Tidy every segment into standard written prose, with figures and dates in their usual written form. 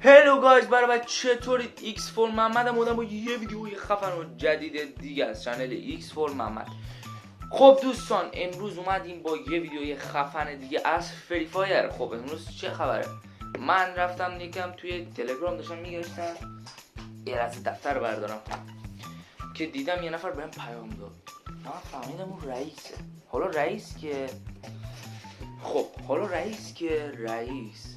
هلو گایز، برای چطورید؟ ایکس فور محمدم بودم با یه ویدیوی خفن و جدید دیگه از چنل ایکس فور محمد. خب دوستان، امروز اومدیم با یه ویدیوی خفن دیگه از فری فایر. خب امروز چه خبره؟ من رفتم یکم توی تلگرام داشتم میگشتم، یه لحظه دفتر رو بردارم که دیدم یه نفر بهم پیام داد. من فهمیدم اون رئیسه. حالا رئیس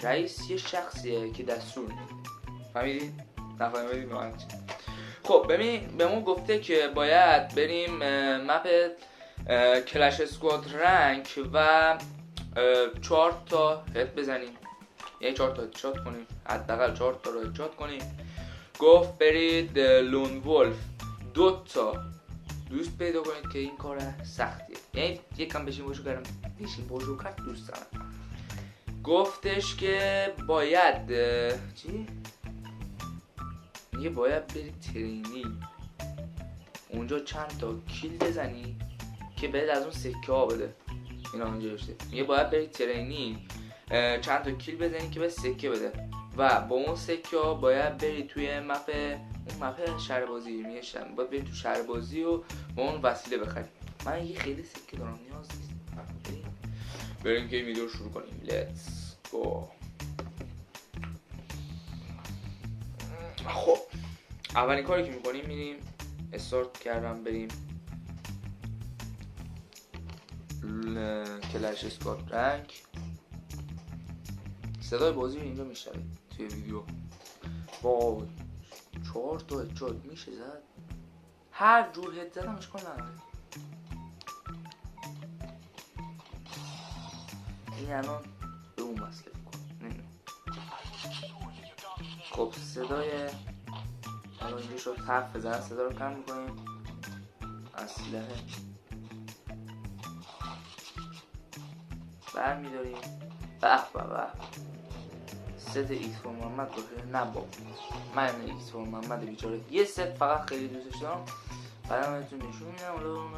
رئیس یه شخصیه که دستور میده. فهمیدید؟ نفهمیدید من چی؟ خب به ما گفته که باید بریم مپ کلش اسکواد رنک و 4 تا هد بزنیم، یعنی 4 تا هدشات کنیم، حداقل 4 تا رو هدشات کنیم. گفت برید لون ولف 2 تا دوست پیدا کنید که این کار سختیه، یعنی یکم بشین باشو کرد دوست دارم. گفتش که باید باید بری ترینینگ، اونجا چند تا کیل بزنی که بهت از اون سکه ها بده. اینا اونجا داشته میگه باید بری ترینینگ، چند تا کیل بزنی که به سکه بده و با اون سکه ها باید بری توی مپ شهر بازی. میگه باید بری تو شهر بازی و با اون وسیله بخری. من یه خیلی سکه دارم، نیاز نیست. بریم که این ویدیو رو شروع کنیم. لیتس گو. خب اولین کاری که میکنیم میریم استارت کردم، بریم کلش اسکواد رنک. صدای بازی رو اینجا میشنوید توی ویدیو. با 4 تا هدشات میشه زد، هر جور هد زدم اشکال نداره. این الان به اون مسئله کنم. خب صدای الان اینجا شد حرف بزنن، صدا رو کم میکنیم. اسلحه برمیداریم. به ست ایکس فور محمد باشه. نه بابا، من ایکس فور محمد بیچاره یه ست فقط خیلی دوستش دارم، بعدم بهتون نشون میدم. حالا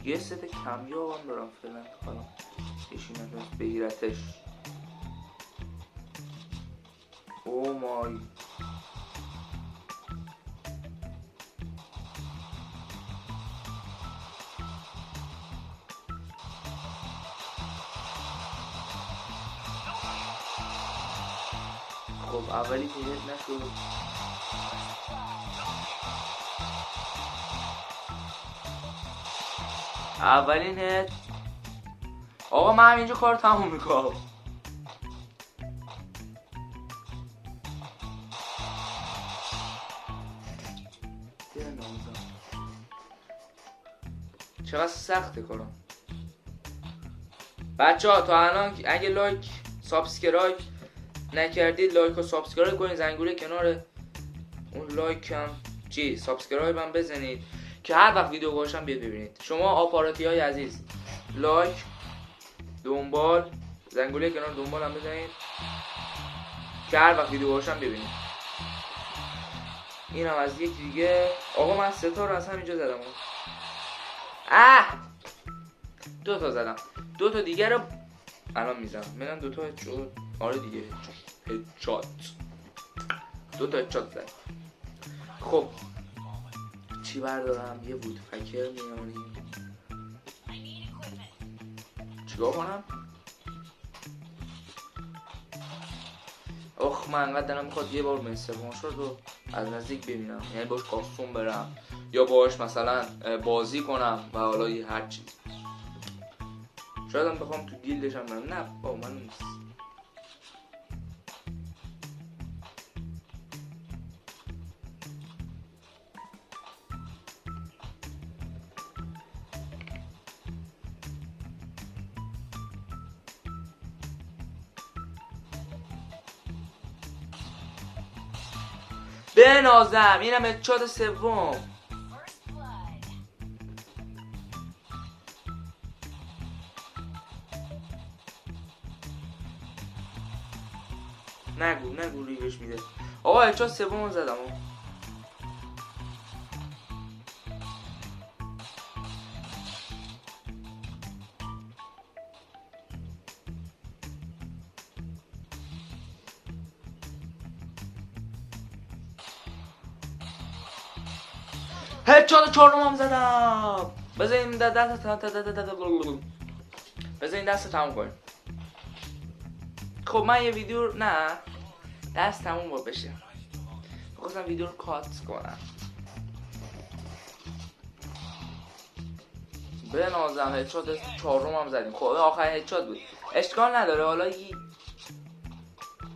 یه ست کمیاب هم دارم فعلا، حالا کشی نتونست بگیرتش. او مای خب اولی که هد نشد، اولین هد. آقا من همینجا کار تموم میکنم. چقدر سخته کارم بچه ها. تا الان اگه لایک سابسکرایب نکردید، لایک و سابسکرایب کنید، زنگوله کنار اون لایک هم سابسکرایب هم بزنید که هر وقت ویدیو گذاشتم بیاد ببینید. شما آپاراتی های عزیز، لایک، دنبال، زنگوله کنار دنبال هم بزنید که هر وقت ویدیو گذاشتم ببینید. این هم از یکی دیگه. آقا من 3 تا رو از همینجا زدم. 2 تا زدم، 2 تا دیگه رو الان میزنم. منم 2 تا هدشات. آره دیگه هدشات، 2 تا هدشات زدم. خب چی بردارم؟ یه وود فکر میاریم. چیکار کنم؟ من انقدر دارم میخواد یه بار مستر مارشال رو از نزدیک ببینم، یعنی باش کاستوم برم یا باش مثلا بازی کنم و حالا یه هر چیز. شاید هم بخوام تو گیلدش هم برم. نه با من نیست. بنازم. اینم هدشات سوم. نگو ریوش میده. آقا هدشات سوم زدم. هدشات چهارم زدم. بذارین دست تموم کنیم. خب من یه ویدیو نه دست تموم با بشه، میخواستم ویدیو رو کات کنم. به نازم هدشات چهارم هم زدیم. خب آخر هدشات بود، اشکال نداره. حالا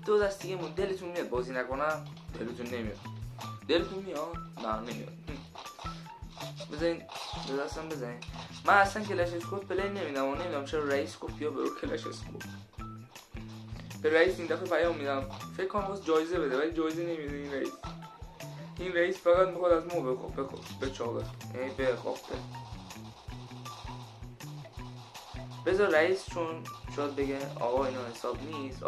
دو دست دیگه مون. دلتون میاد بازی نکنم؟ دلتون نمیاد؟ دلتون میاد؟ نه نمیاد. بزنین دو دستم بزنین. من اصلا کلش اسکوپ پلی نمیدم و نمیدونم چرا رئیس گفت بیا برو کلش اسکوپ. به رئیس این دفعه پیام میدم، فکر کنم واسه جایزه بده ولی جایزه نمیده این رئیس. این رئیس فقط میخواد از ما بچاقه، یعنی بخوابه. بذار رئیس چون شاید بگه آقا اینا حساب نیست.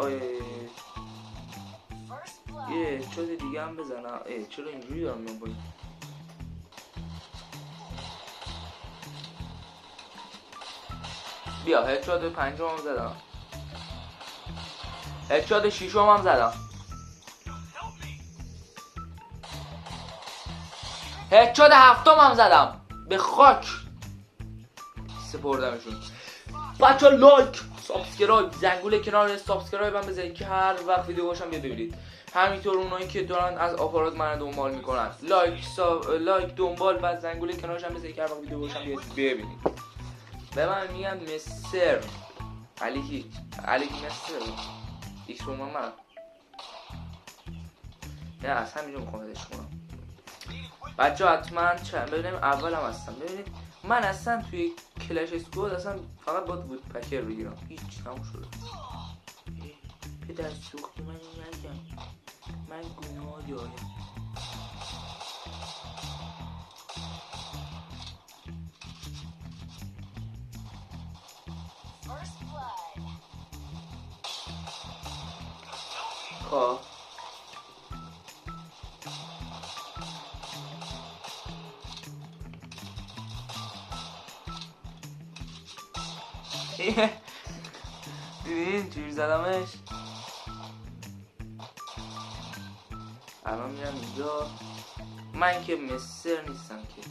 یه چیز دیگه هم بزنم. چرا اینجوری دارم میام پایین؟ بیا هدشات پنجم هم زدم، هدشات شیشم هم زدم، هدشات هفتم هم زدم. به خاک سپردمشون. بچه لایک سابسکرایب زنگوله کنار سابسکرایب هم بزنید که هر وقت ویدیو باشم ببینید. همینطور اونایی که دارن از آپارات من دنبال میکنن لایک دنبال و زنگوله کنارش هم بزنید که هر وقت ویدیو باشم ببینید. به من میگن مستر علی مستر ایکس رو من نه از همینجا میخوام ازش کنم. بچه حتما ببینیم اولم هستم. ببینید من اصلا توی کلش اسکواد اصلا فقط باید بود پکر بگیرم. هیچ تموم شده. پدر سوختی من نگم، من گناه دارم. خب دیدین چجوری زدمش؟ الان میرم اینجا. من که مستر نیستم که.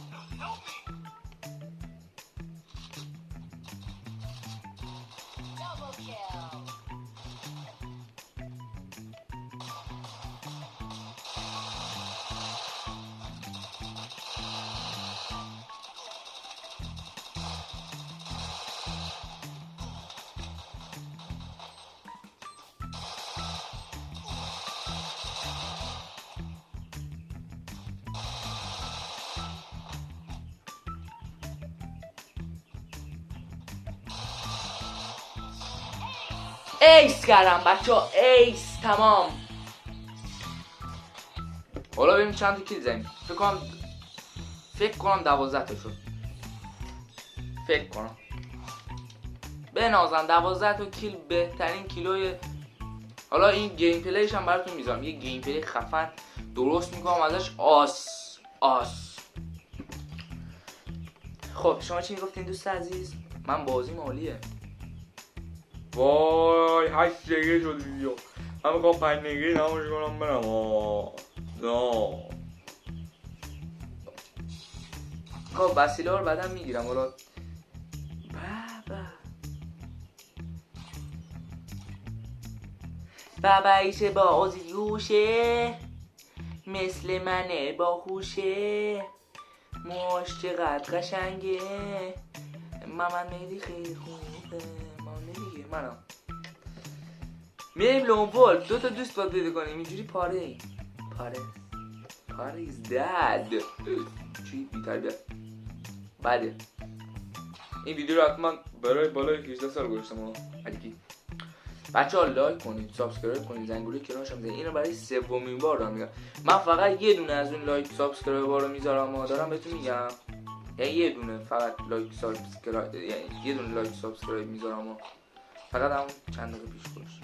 ایس کردم بچه ها، ایس تمام. حالا ببینیم چند تا کیل زنیم. فکر کنم 12 تا شد. فکر کنم به نازن 12 تا کیل بهترین کیلوی. حالا این گیم پلیش هم براتون میذارم، یه گیم پلی خفن درست میکنم ازش. آس. خب شما چی میگفتین دوست عزیز؟ من بازیم عالیه. وای 8 دقیقه شد ویدیو. من میخوام 5 دقیقه نماش کنم برم. نه خب وسیله رو بعدم میگیرم. حالا بابا ایشه با آزیوشه مثل منه با خوشه موش چقدر قشنگه. من میدی خیلی خوبه. منم میریم لونپول. 2 تا دوست باید پیدا کنیم اینجوری. پاره ایز داد چی بی‌تربیت. بعد این ویدیو رو حتما برای بالای 18 سال گذاشتم علیکی. بچه‌ها لایک کنید، سابسکرایب کنید، زنگوله کنارش هم بزنید. اینو برای سومین بار دارم میگم. من فقط یه دونه از اون لایک سابسکرایب رو میذارم. دارم بهتون میگم یعنی یه دونه فقط لایک سابسکرایب، یعنی یه دونه لایک سابسکرایب میذارم. فقط هم چند دقیقه پیش گذاشت.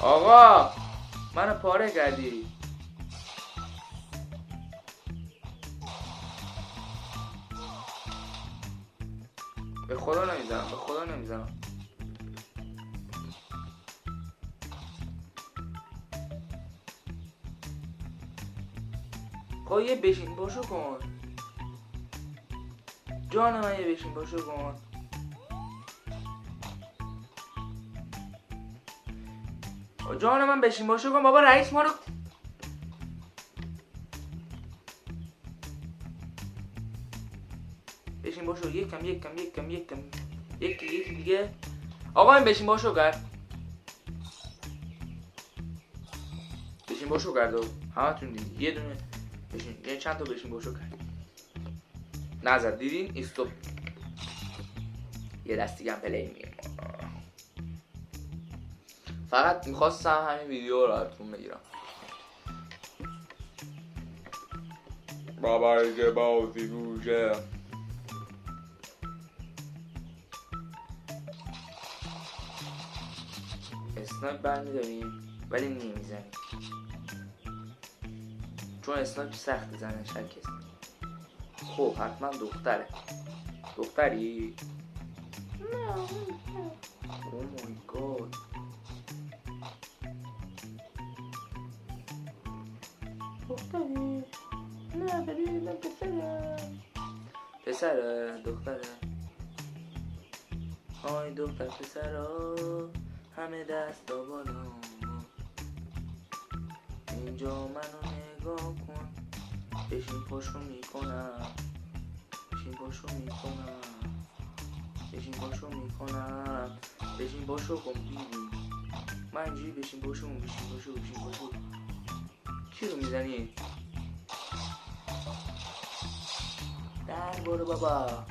آقا منو پاره کردی. به خدا نمیزنم. خب یه بشین باشو کن جان من، یه بشین باشو کن. جان من بشین باشو کن بابا، رئیس ما رو بشین باشو. یکم یکی دیگه. آقا این بشین باشو کرد، بشین باشو کرد و همتون دیدین یه دونه بشین، یه چند تا بشین باشو کرد نزد، دیدین استوب. یه دست دیگه هم پلی میگیم. فقط میخواستم همین ویدیو رو ازتون بگیرم. بابا بازی گوشه اسنایپ برمیداریم ولی نمیزنیم، چون اسنایپ سخت زنش هر کسی. خب حتما دختره. دختری؟ او مای گاد. دختری؟ نه ببین من پسرم. پسره؟ دختره؟ آی دختر پسرا همه دست بالا، اینجا منو نگاه کن، بشین پاشو میکنم، بشین پاشو میکنم، بشین پاشو میکنم، بشین پاشو کن بیبی. من اینجوری بشین پاشو بشین پاشو. کی رو میزنی؟ در برو بابا.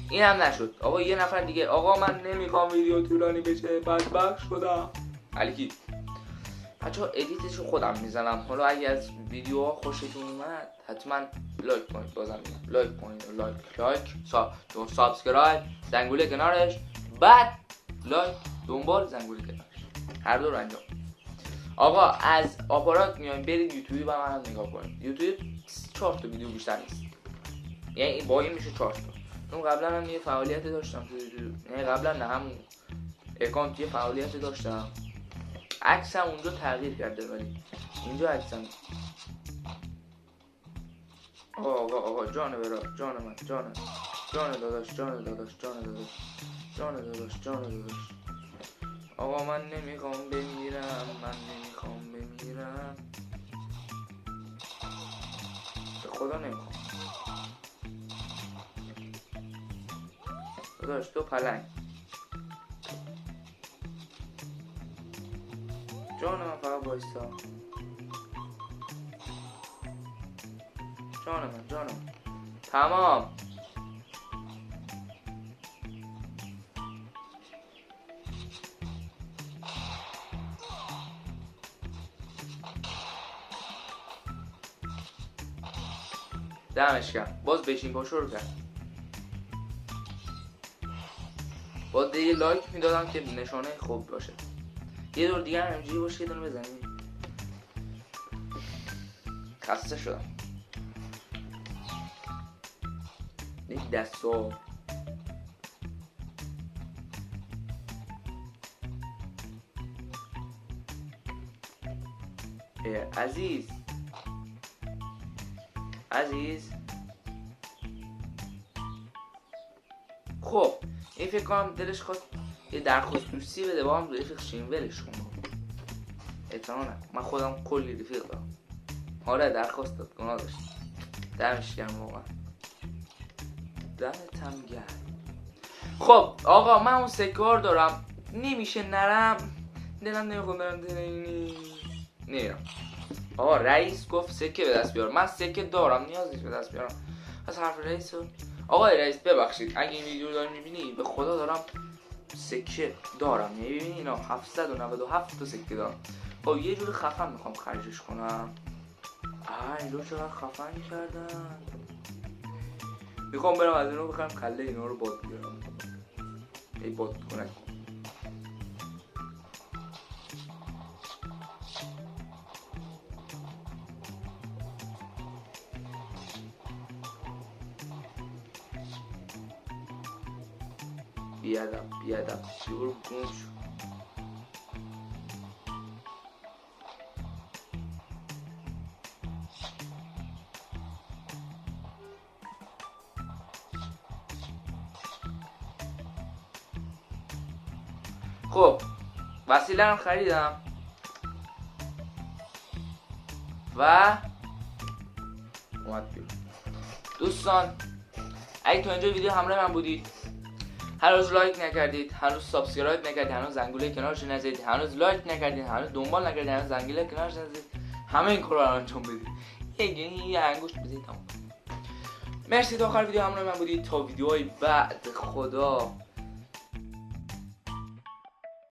این هم نشد. آقا یه نفر دیگه. آقا من نمیخوام ویدیو طولانی بشه، بدبخت شدم. علیکی بچه ها ادیتشو خودم میزنم. حالا اگه از ویدیوها خوشتون اومد حتما لایک کنید. بازم میگم لایک کنید، لایک سابسکرایب، زنگوله کنارش، بعد لایک دنبال زنگوله کنارش، هر دو رو انجام. آقا از آپارات میایم برید یوتیوب و من نگاه کنید. یوتیوب 4 تا ویدیو بیشتر نیست، یعنی با این میشه 4 تا. چون قبلا هم یه فعالیت داشتم تو یوتیوب، نه قبلا نه همون اکانت یه فعالیت داشتم، عکسم اونجا تغییر کرده ولی اینجا عکسم. آقا جان برا، جان من، جان داداش، جان داداش. آقا من نمیخوام بمیرم، به خدا نمیخوام. داداش تو پلنگ، جان من فقط بایستا، جان من تمام. دمش کرد. باز بشین پاشو رو کرد. باز دیگه لایک میدادم که نشانه خوب باشه. یه دور دیگه هم اینجوری باشه، یه دونه بزنی. خسته شدم. این دستا عزیز خب این فکر کنم دلش خواست یه درخواست دوستی بده با هم رفیق شیم، ولش کن. اعتنا نکن، من خودم کلی رفیق دارم. آره درخواست داد، گناه داشت. دمش گرم واقعا، دمت هم گرم. خب آقا من اون سکار دارم، نمیشه نرم، دلم نمیخواد برم نمیرم. آقا رئیس گفت سکه به دست بیار، من سکه دارم نیاز نیست به دست بیارم. از حرف رئیس آقای رئیس ببخشید اگه این ویدیو رو داری میبینی، به خدا دارم سکه دارم، یعنی ببینی اینا 797 تا سکه دارم. خب یه جور خفن میخوام خرجش کنم. این رو چقدر خفن کردن. میخوام برم از اینو بخرم کله اینا رو باد بیارم. ای باد کنه بیادم برو گم شو. خب وسیله رو خریدم و اومد بیرون. دوستان اگه تا اینجا ویدیو همراه من بودید، هنوز لایک نکردید، هنوز سابسکرایب نکردید، هنوز زنگوله کنارش نزدید، هنوز لایک نکردید، هنوز دنبال نکردید، هنوز زنگوله کنارش نزدید، همه این کارا رو انجام بدید. یه انگشت بزنید تمام. مرسی تا آخر ویدیو همراه من بودید. تا ویدیوهای بعد خدا